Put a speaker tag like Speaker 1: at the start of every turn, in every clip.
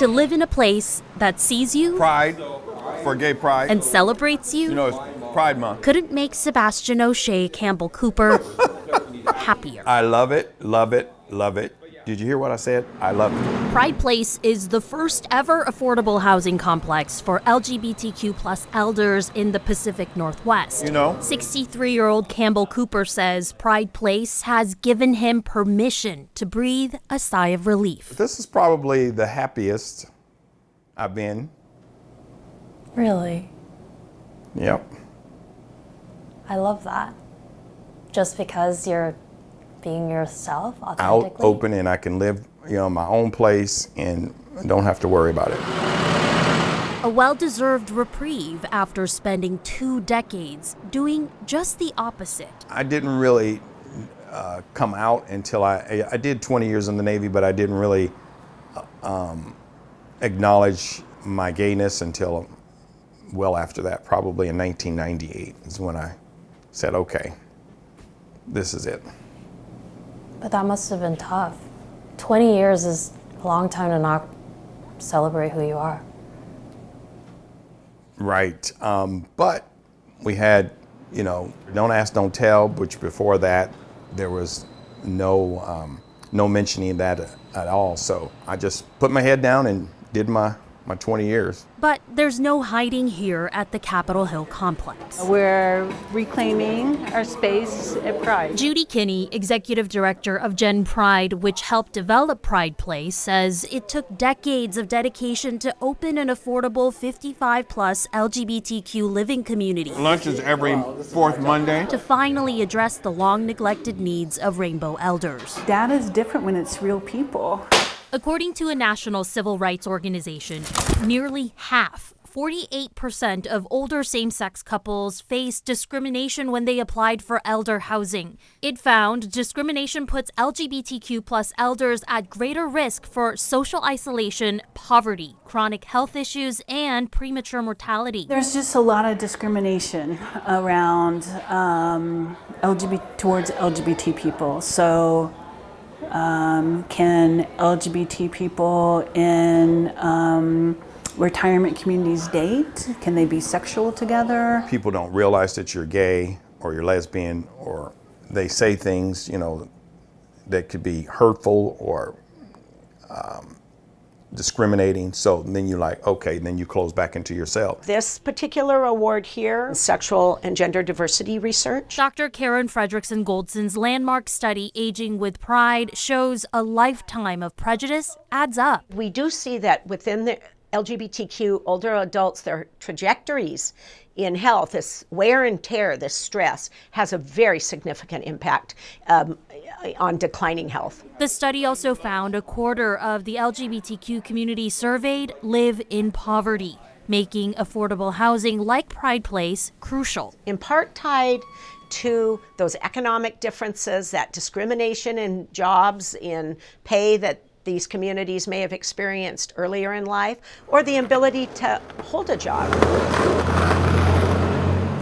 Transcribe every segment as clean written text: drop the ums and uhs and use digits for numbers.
Speaker 1: To live in a place that sees you
Speaker 2: Pride, for gay pride.
Speaker 1: and celebrates you
Speaker 2: You know, it's Pride Month.
Speaker 1: couldn't make Sebastian O'Shea Campbell Cooper happier.
Speaker 2: I love it, love it, love it. Did you hear what I said? I love it.
Speaker 1: Pride Place is the first ever affordable housing complex for LGBTQ plus elders in the Pacific Northwest.
Speaker 2: You know?
Speaker 1: 63-year-old Campbell Cooper says Pride Place has given him permission to breathe a sigh of relief.
Speaker 2: This is probably the happiest I've been.
Speaker 1: Really?
Speaker 2: Yep.
Speaker 1: I love that. Just because you're being yourself
Speaker 2: Out,
Speaker 1: authentically.
Speaker 2: open, and I can live, my own place and don't have to worry about it.
Speaker 1: A well-deserved reprieve after spending 2 decades doing just the opposite.
Speaker 2: I didn't really come out until I did 20 years in the Navy, but I didn't really acknowledge my gayness until well after that, probably in 1998 is when I said, okay, this is it.
Speaker 1: But that must have been tough. 20 years is a long time to not celebrate who you are.
Speaker 2: Right. But we had, don't ask, don't tell, which before that, there was no mentioning that at all. So I just put my head down and did my 20 years.
Speaker 1: But there's no hiding here at the Capitol Hill complex.
Speaker 3: We're reclaiming our space at Pride.
Speaker 1: Judy Kinney, executive director of Gen Pride, which helped develop Pride Place, says it took decades of dedication to open an affordable 55-plus LGBTQ living community.
Speaker 2: Lunch is every fourth Monday.
Speaker 1: To finally address the long-neglected needs of rainbow elders.
Speaker 3: That is different when it's real people.
Speaker 1: According to a national civil rights organization, nearly half, 48% of older same-sex couples faced discrimination when they applied for elder housing. It found discrimination puts LGBTQ plus elders at greater risk for social isolation, poverty, chronic health issues, and premature mortality.
Speaker 3: There's just a lot of discrimination around towards LGBT people. So can LGBT people in retirement communities date? Can they be sexual together?
Speaker 2: People don't realize that you're gay or you're lesbian, or they say things, that could be hurtful or discriminating. So then you're like, okay, then you close back into yourself.
Speaker 4: This particular award here, sexual and gender diversity research.
Speaker 1: Dr. Karen Fredrickson Goldson's landmark study, Aging with Pride, shows a lifetime of prejudice adds up.
Speaker 4: We do see that within the LGBTQ older adults, their trajectories in health, this wear and tear, this stress, has a very significant impact on declining health.
Speaker 1: The study also found a quarter of the LGBTQ community surveyed live in poverty, making affordable housing like Pride Place crucial.
Speaker 4: In part tied to those economic differences, that discrimination in jobs, in pay that these communities may have experienced earlier in life, or the ability to hold a job.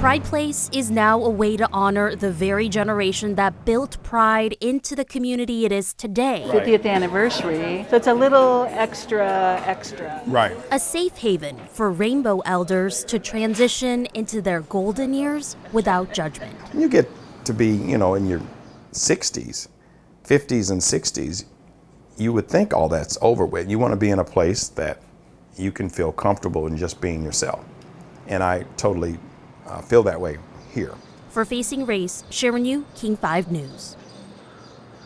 Speaker 1: Pride Place is now a way to honor the very generation that built Pride into the community it is today.
Speaker 3: 50th anniversary, so it's a little extra.
Speaker 2: Right.
Speaker 1: A safe haven for rainbow elders to transition into their golden years without judgment.
Speaker 2: You get to be, in your 60s, 50s and 60s, you would think all that's over with. You want to be in a place that you can feel comfortable in just being yourself. And I totally feel that way here.
Speaker 1: For Facing Race, Sharon Yu, King 5 News.